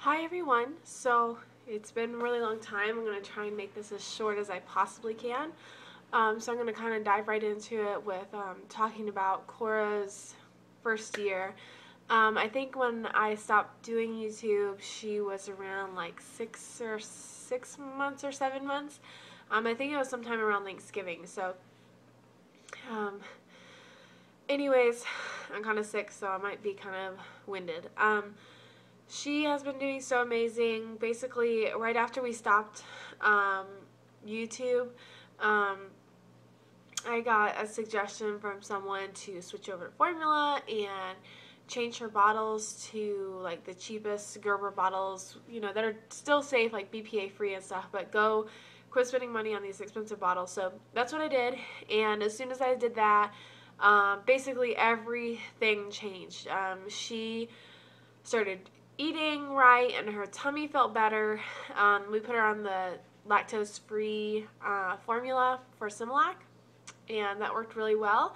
Hi everyone. So it's been a really long time. I'm going to try and make this as short as I possibly can. So I'm going to kind of dive right into it with talking about Cora's first year. I think when I stopped doing YouTube, she was around like 6 months or 7 months. I think it was sometime around Thanksgiving. So, um, anyways, I'm kind of sick, so I might be kind of winded. She has been doing so amazing. Basically, right after we stopped YouTube, um, I got a suggestion from someone to switch over to formula and change her bottles to like the cheapest Gerber bottles, that are still safe, like BPA free and stuff, but quit spending money on these expensive bottles. So that's what I did. And as soon as I did that, basically everything changed. She started eating right and her tummy felt better. We put her on the lactose free formula for Similac, and that worked really well.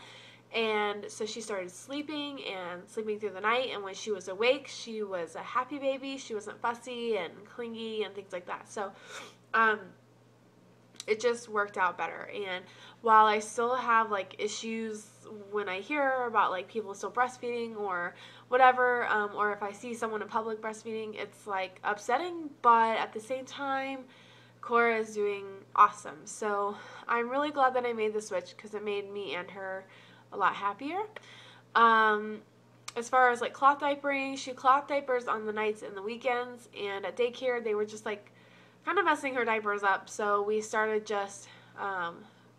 And so she started sleeping through the night, and when she was awake, she was a happy baby. She wasn't fussy and clingy and things like that. So um, it just worked out better. And while I still have like issues when I hear about like people still breastfeeding or whatever, or if I see someone in public breastfeeding, it's like upsetting, but at the same time, Cora is doing awesome. So I'm really glad that I made the switch because it made me and her a lot happier. As far as like cloth diapering, she cloth diapers on the nights and the weekends, and at daycare they were just like kind of messing her diapers up, so we started just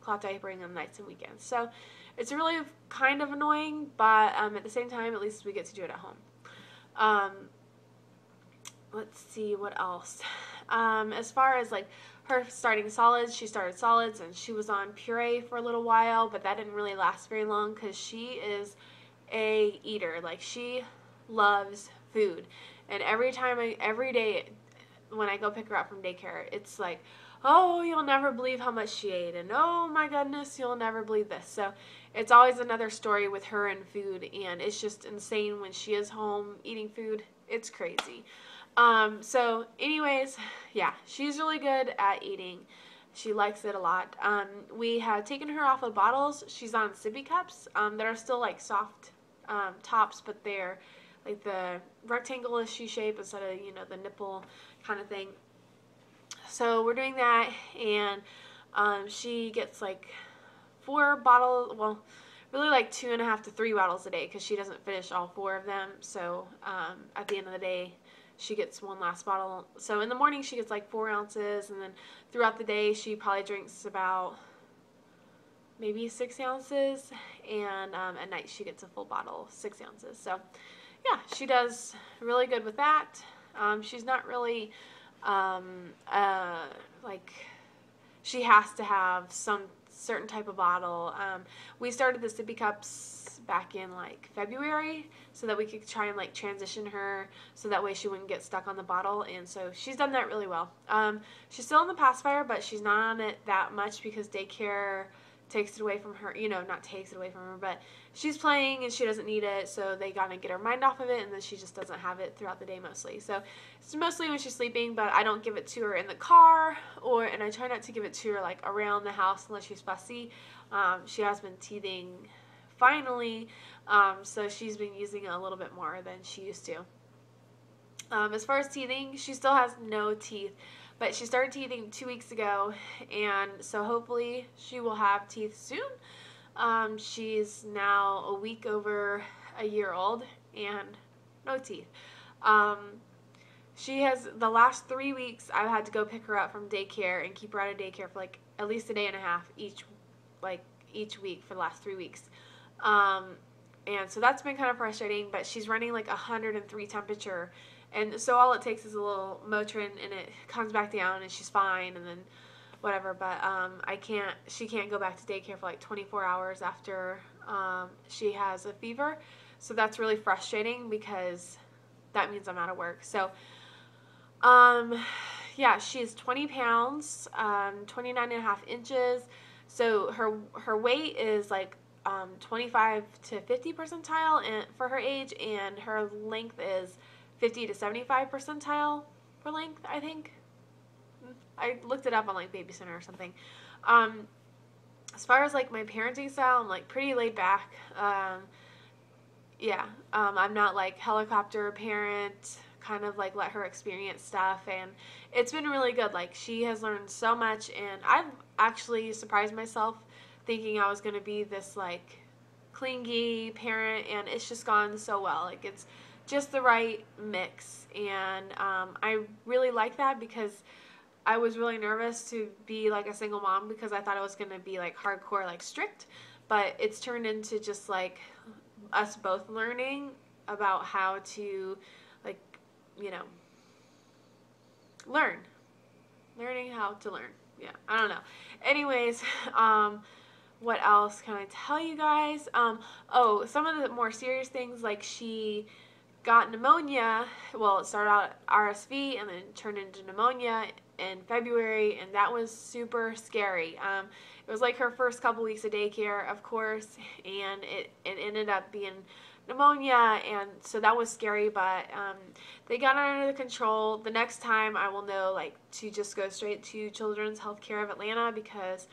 cloth diapering on nights and weekends. So it's really kind of annoying, but at the same time, at least we get to do it at home. Um, let's see what else. As far as like her starting solids, she started solids and she was on puree for a little while, but that didn't really last very long because she is a eater. Like, she loves food, and every day when I go pick her up from daycare, it's like, oh, you'll never believe how much she ate, and oh my goodness, you'll never believe this. So it's always another story with her and food, and it's just insane when she is home eating food. It's crazy. So anyways, yeah, she's really good at eating. She likes it a lot. We have taken her off of bottles. She's on sippy cups that are still like soft tops, but they're like the rectangle shape instead of, the nipple kind of thing. So we're doing that, and she gets like 4 bottles, well, really like 2.5 to 3 bottles a day because she doesn't finish all 4 of them. So at the end of the day, she gets one last bottle. So in the morning, she gets like 4 ounces, and then throughout the day, she probably drinks about maybe 6 ounces, and at night, she gets a full bottle, 6 ounces. So yeah, she does really good with that. She's not really like, she has to have some certain type of bottle. We started the sippy cups back in like February so that we could try and like transition her so that way she wouldn't get stuck on the bottle, and so she's done that really well. She's still in the pacifier, but she's not on it that much because daycare takes it away from her, not takes it away from her, but she's playing and she doesn't need it, so they gotta get her mind off of it, and then she just doesn't have it throughout the day mostly. So it's mostly when she's sleeping, but I don't give it to her in the car, and I try not to give it to her like around the house unless she's fussy. She has been teething finally, so she's been using it a little bit more than she used to. As far as teething, she still has no teeth, but she started teething 2 weeks ago, and so hopefully she will have teeth soon. She's now a week over a year old and no teeth. She has, the last 3 weeks, I've had to go pick her up from daycare and keep her out of daycare for like at least a day and a half each week for the last 3 weeks. And so that's been kind of frustrating, but she's running like 103 temperature, and so all it takes is a little Motrin and it comes back down and she's fine, and then whatever. But she can't go back to daycare for like 24 hours after she has a fever, so that's really frustrating because that means I'm out of work. So yeah, she's 20 pounds, 29.5 inches. So her weight is like 25 to 50 percentile and for her age, and her length is 50 to 75 percentile for length, I think. I looked it up on like Baby Center or something. As far as like my parenting style, I'm like pretty laid back. I'm not like helicopter parent, kind of like let her experience stuff, and it's been really good. Like she has learned so much, and I've actually surprised myself thinking I was going to be this like clingy parent, and it's just gone so well. Like it's just the right mix, and I really like that because I was really nervous to be like a single mom because I thought it was going to be like hardcore, like strict, but it's turned into just like us both learning about how to like, you know, learning how to learn. Yeah, I don't know. Anyways, what else can I tell you guys? Some of the more serious things, like she got pneumonia. Well, it started out RSV and then turned into pneumonia in February, and that was super scary. It was like her first couple weeks of daycare, of course, and it ended up being pneumonia, and so that was scary, but they got it under control. The next time I will know like to just go straight to Children's Healthcare of Atlanta because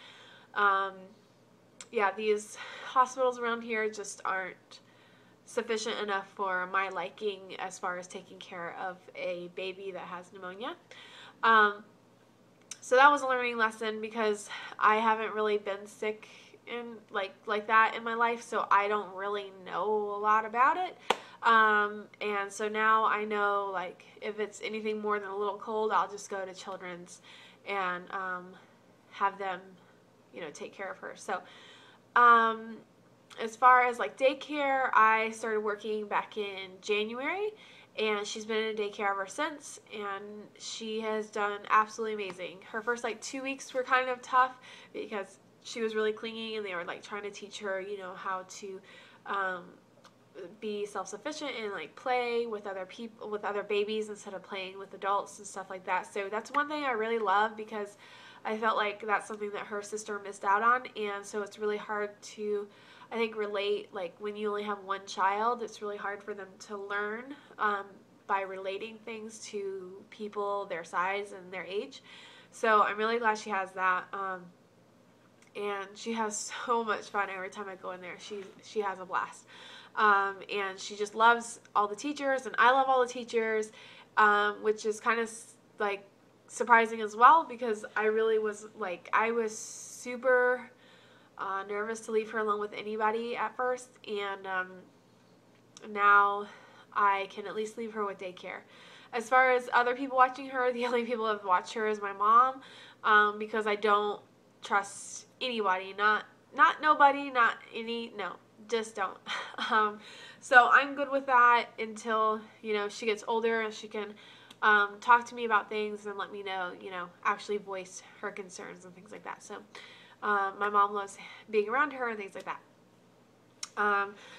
these hospitals around here just aren't sufficient enough for my liking as far as taking care of a baby that has pneumonia. So that was a learning lesson because I haven't really been sick in like that in my life, so I don't really know a lot about it. And so now I know like if it's anything more than a little cold, I'll just go to Children's and have them, take care of her. So as far as like daycare, I started working back in January, and she's been in daycare ever since, and she has done absolutely amazing. Her first like 2 weeks were kind of tough because she was really clingy, and they were like trying to teach her, how to be self-sufficient and like play with other people, with other babies instead of playing with adults and stuff like that. So that's one thing I really love because I felt like that's something that her sister missed out on, and so it's really hard to, I think, relate. Like when you only have one child, it's really hard for them to learn by relating things to people their size and their age. So I'm really glad she has that, and she has so much fun every time I go in there. She has a blast, and she just loves all the teachers, and I love all the teachers, which is kind of like surprising as well because I really was like, I was super nervous to leave her alone with anybody at first, and now I can at least leave her with daycare. As far as other people watching her, the only people who have watched her is my mom, because I don't trust anybody, not nobody, not any, no, just don't. So I'm good with that until, she gets older and she can talk to me about things and let me know, actually voice her concerns and things like that. So my mom loves being around her and things like that.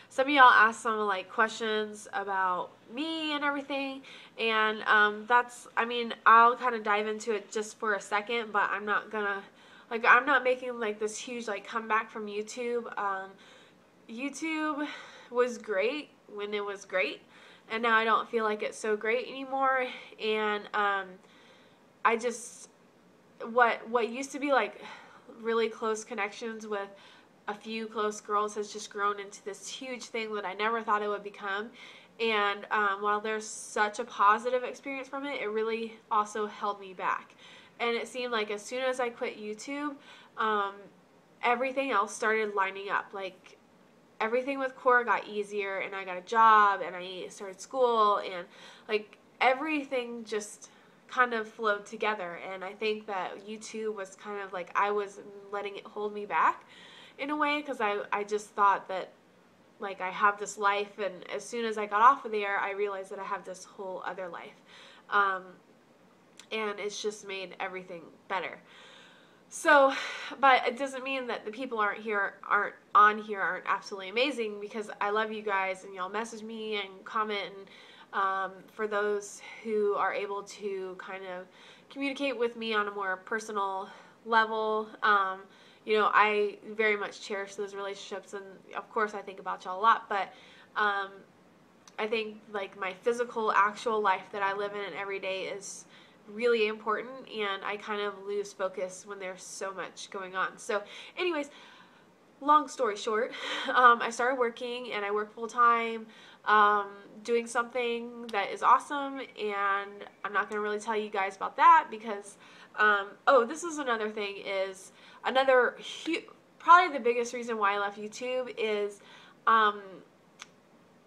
Some of y'all asked some like questions about me and everything, and I'll kind of dive into it just for a second, but I'm not gonna, like, I'm not making like this huge like comeback from YouTube. YouTube was great when it was great, and now I don't feel like it's so great anymore, and I just, what used to be like really close connections with a few close girls has just grown into this huge thing that I never thought it would become. And while there's such a positive experience from it, it really also held me back. And it seemed like as soon as I quit YouTube, everything else started lining up. Like everything with Cora got easier, and I got a job, and I started school, and like everything just kind of flowed together. And I think that YouTube was kind of like, I was letting it hold me back in a way, because I just thought that like I have this life, and as soon as I got off of there, I realized that I have this whole other life, and it's just made everything better. So, but it doesn't mean that the people aren't absolutely amazing, because I love you guys, and y'all message me and comment, and for those who are able to kind of communicate with me on a more personal level, I very much cherish those relationships, and of course I think about y'all a lot, but I think like my physical, actual life that I live in every day is really important, and I kind of lose focus when there's so much going on. So anyways, long story short, I started working, and I work full time, doing something that is awesome, and I'm not going to really tell you guys about that because, oh, this is another thing, is another probably the biggest reason why I left YouTube is, and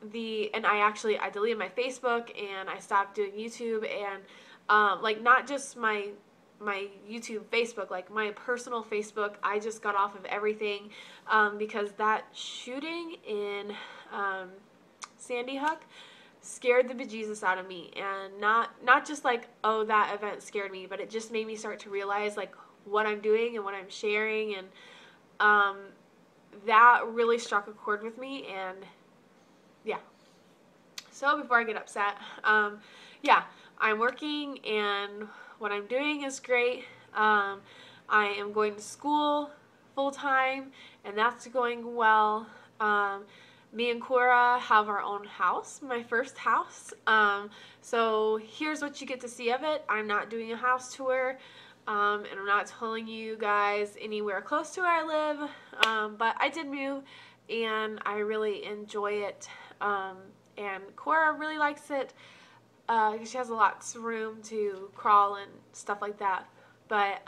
I deleted my Facebook, and I stopped doing YouTube, and like not just my YouTube Facebook, like my personal Facebook, I just got off of everything, because that shooting in Sandy Hook scared the bejesus out of me, and not just like, oh, that event scared me, but it just made me start to realize like what I'm doing and what I'm sharing, and that really struck a chord with me, and yeah. So before I get upset, yeah, I'm working, and what I'm doing is great. I am going to school full time, and that's going well. Me and Cora have our own house, my first house. So here's what you get to see of it. I'm not doing a house tour, and I'm not telling you guys anywhere close to where I live, but I did move, and I really enjoy it. And Cora really likes it. She has lots of room to crawl and stuff like that. But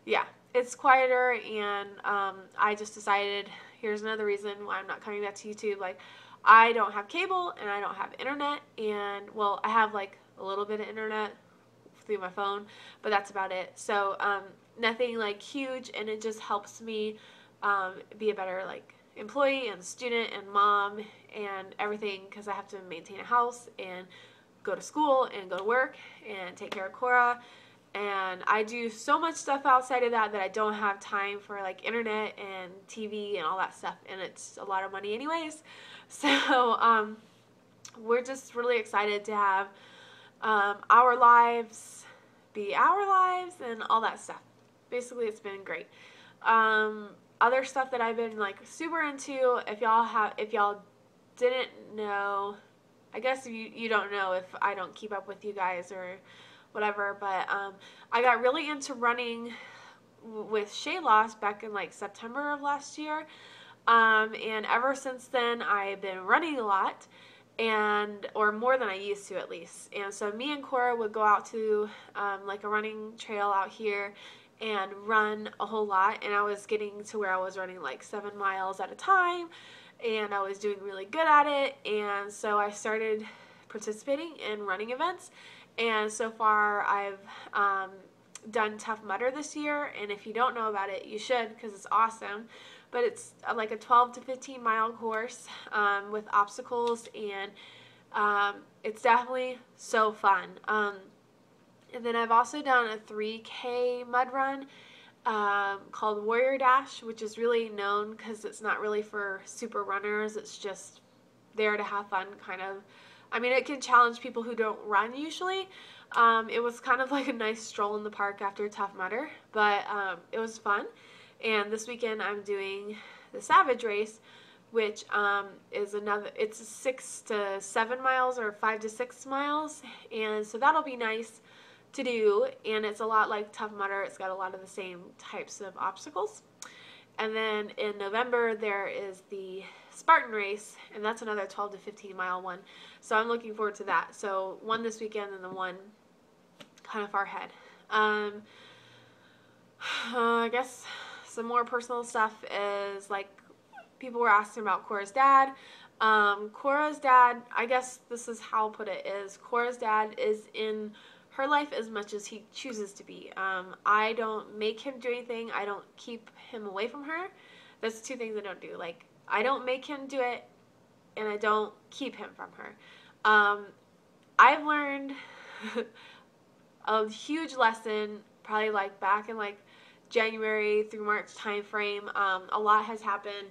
yeah, it's quieter, and I just decided, here's another reason why I'm not coming back to YouTube. Like, I don't have cable, and I don't have internet, and well, I have like a little bit of internet through my phone, but that's about it. So nothing like huge, and it just helps me be a better like employee and student and mom and everything, because I have to maintain a house and go to school and go to work and take care of Cora, and I do so much stuff outside of that I don't have time for like internet and TV and all that stuff, and it's a lot of money anyways. So we're just really excited to have our lives be our lives and all that stuff. Basically, it's been great. Other stuff that I've been like super into, if y'all didn't know, I guess you don't know if I don't keep up with you guys or whatever, but I got really into running with Shea Loss back in like September of last year, and ever since then I've been running a lot, or more than I used to at least. And so me and Cora would go out to like a running trail out here and run a whole lot, and I was getting to where I was running like 7 miles at a time, and I was doing really good at it, and so I started participating in running events, and so far I've done Tough Mudder this year, and if you don't know about it, you should, because it's awesome. But it's like a 12 to 15 mile course with obstacles, and it's definitely so fun. And then I've also done a 3K mud run called Warrior Dash, which is really known because it's not really for super runners. It's just there to have fun, kind of. I mean, it can challenge people who don't run usually. It was kind of like a nice stroll in the park after Tough Mudder, but it was fun. And this weekend I'm doing the Savage Race, which is it's 6 to 7 miles or 5 to 6 miles, and so that'll be nice to do, and it's a lot like Tough Mudder. It's got a lot of the same types of obstacles. And then in November there is the Spartan Race, and that's another 12 to 15 mile one, so I'm looking forward to that. So one this weekend and the one kind of far ahead. I guess some more personal stuff is like, people were asking about Cora's dad. Cora's dad, I guess this is how I'll put it, is Cora's dad is in her life as much as he chooses to be. I don't make him do anything. I don't keep him away from her. That's two things I don't do. Like, I don't make him do it, and I don't keep him from her. I've learned a huge lesson probably like back in like January through March time frame. A lot has happened,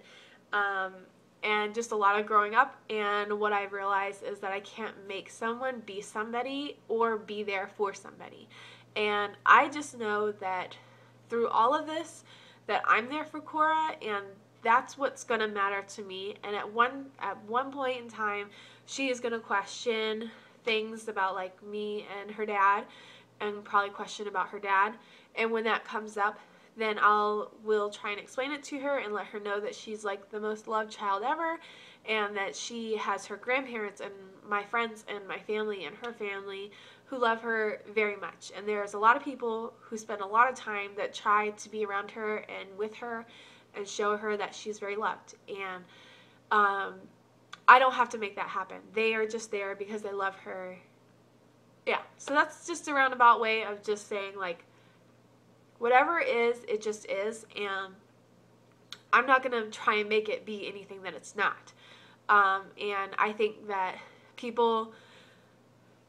and just a lot of growing up, and what I've realized is that I can't make someone be somebody or be there for somebody. And I just know that through all of this, that I'm there for Cora, and that's what's going to matter to me. And at one point in time, she is going to question things about like me and her dad, and probably question about her dad. And when that comes up, then will try and explain it to her and let her know that she's like the most loved child ever, and that she has her grandparents and my friends and my family and her family who love her very much. And there's a lot of people who spend a lot of time that try to be around her and with her and show her that she's very loved. And I don't have to make that happen. They are just there because they love her. Yeah, so that's just a roundabout way of just saying, like, whatever is, it just is, and I'm not going to try and make it be anything that it's not. And I think that people,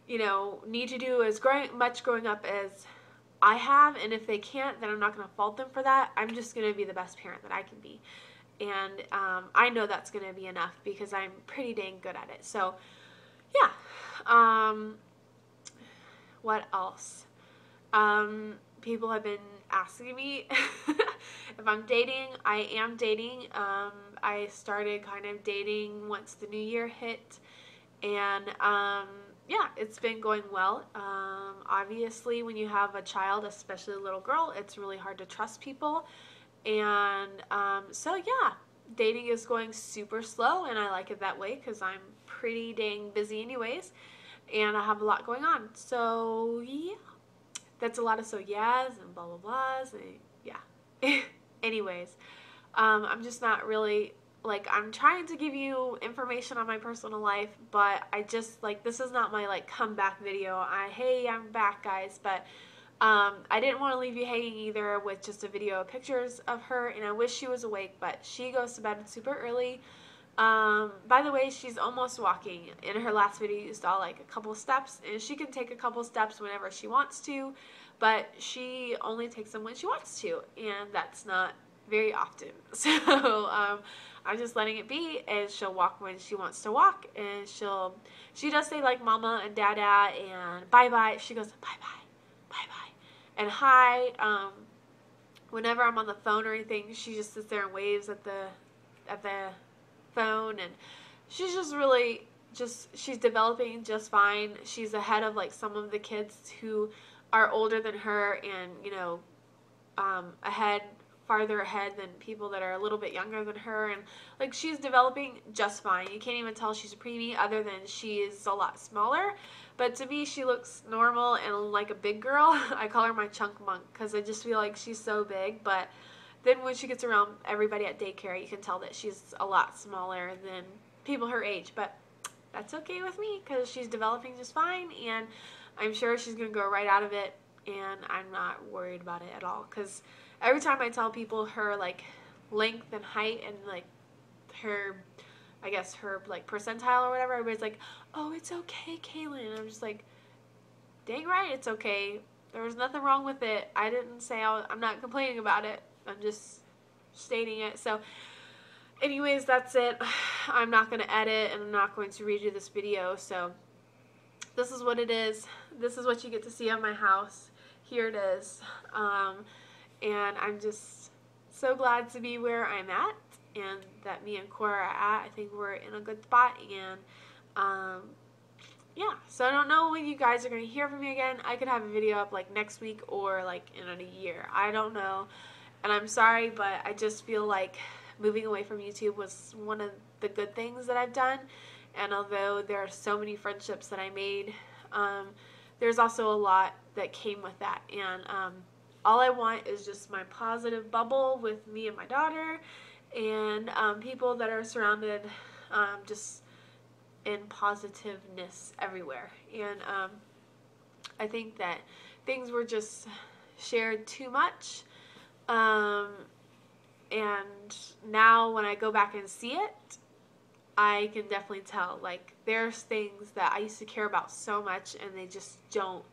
need to do as much growing up as I have, and if they can't, then I'm not going to fault them for that. I'm just going to be the best parent that I can be. And I know that's going to be enough because I'm pretty dang good at it. So, yeah. What else? People have been asking me if I'm dating. I am dating. I started kind of dating once the new year hit, and yeah, it's been going well. Obviously, when you have a child, especially a little girl, it's really hard to trust people, and so yeah, dating is going super slow, and I like it that way because I'm pretty dang busy anyways, and I have a lot going on. So yeah, that's a lot of so yeahs and blah blah blahs, and yeah. Anyways, I'm just not really, like, I'm trying to give you information on my personal life, but I just, like, this is not my, like, comeback video. Hey, I'm back, guys, but I didn't want to leave you hanging either with just a video of pictures of her, and I wish she was awake, but she goes to bed super early. By the way, she's almost walking. In her last video, you saw like a couple steps, and she can take a couple steps whenever she wants to, but she only takes them when she wants to, and that's not very often. So, I'm just letting it be, and she'll walk when she wants to walk, and she does say like mama and dada and bye-bye. She goes bye-bye, bye-bye, and hi. Whenever I'm on the phone or anything, she just sits there and waves at the phone, and she's just really she's developing just fine. She's ahead of like some of the kids who are older than her, and farther ahead than people that are a little bit younger than her, and like she's developing just fine. You can't even tell she's a preemie other than she is a lot smaller, but to me she looks normal and like a big girl. I call her my chunk monk because I just feel like she's so big, but then when she gets around everybody at daycare, you can tell that she's a lot smaller than people her age, but that's okay with me because she's developing just fine, and I'm sure she's going to go right out of it, and I'm not worried about it at all, because every time I tell people her, like, length and height and, like, her, I guess, her, like, percentile or whatever, everybody's like, oh, it's okay, Kaylin, and I'm just like, dang right, it's okay. There was nothing wrong with it. I didn't say I'm not complaining about it. I'm just stating it. So anyways, that's it. I'm not going to edit, and I'm not going to redo this video. So this is what it is. This is what you get to see of my house. Here it is. And I'm just so glad to be where I'm at, and that me and Cora are at. I think we're in a good spot, and yeah, so I don't know when you guys are going to hear from me again. I could have a video up like next week or like in a year. I don't know. And I'm sorry, but I just feel like moving away from YouTube was one of the good things that I've done. And although there are so many friendships that I made, there's also a lot that came with that. And all I want is just my positive bubble with me and my daughter, and people that are surrounded just in positiveness everywhere. And I think that things were just shared too much. And now when I go back and see it, I can definitely tell, like, there's things that I used to care about so much, and they just don't,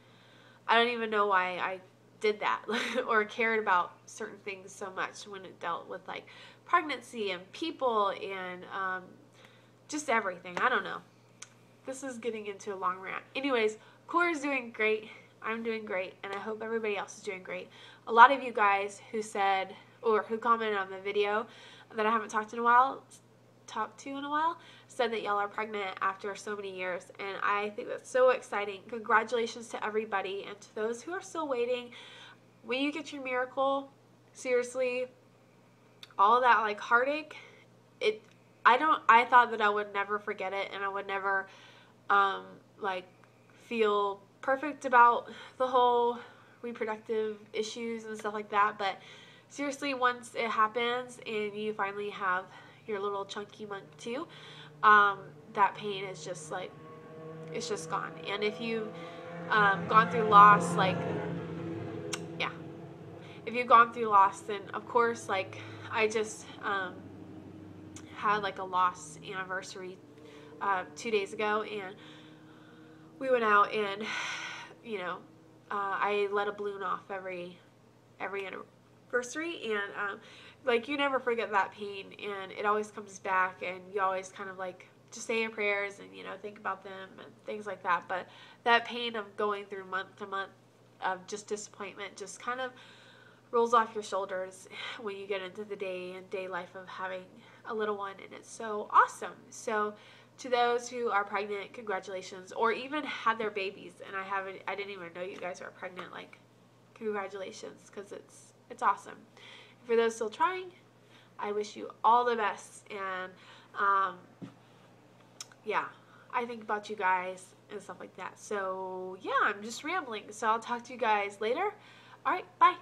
I don't even know why I did that or cared about certain things so much when it dealt with, like, pregnancy and people and just everything. I don't know. This is getting into a long rant. Anyways, Cora's doing great. I'm doing great, and I hope everybody else is doing great. A lot of you guys who said, or who commented on the video, that I haven't talked to in a while said that y'all are pregnant after so many years, and I think that's so exciting. Congratulations to everybody, and to those who are still waiting. When you get your miracle, seriously, all that like heartache, I thought that I would never forget it, and I would never like feel perfect about the whole reproductive issues and stuff like that. But seriously, once it happens and you finally have your little chunky monk too, that pain is just like, it's just gone. And if you've gone through loss, like, yeah, if you've gone through loss, then of course, like, I just had like a loss anniversary 2 days ago, and we went out, and you know, I let a balloon off every anniversary, and like, you never forget that pain, and it always comes back, and you always kind of like just say your prayers and, you know, think about them and things like that. But that pain of going through month to month of just disappointment just kind of rolls off your shoulders when you get into the day life of having a little one, and it's so awesome. So to those who are pregnant, congratulations, or even had their babies, and I didn't even know you guys are pregnant, like, congratulations, because it's awesome. For those still trying, I wish you all the best, and yeah, I think about you guys and stuff like that. So yeah, I'm just rambling, so I'll talk to you guys later. All right, bye.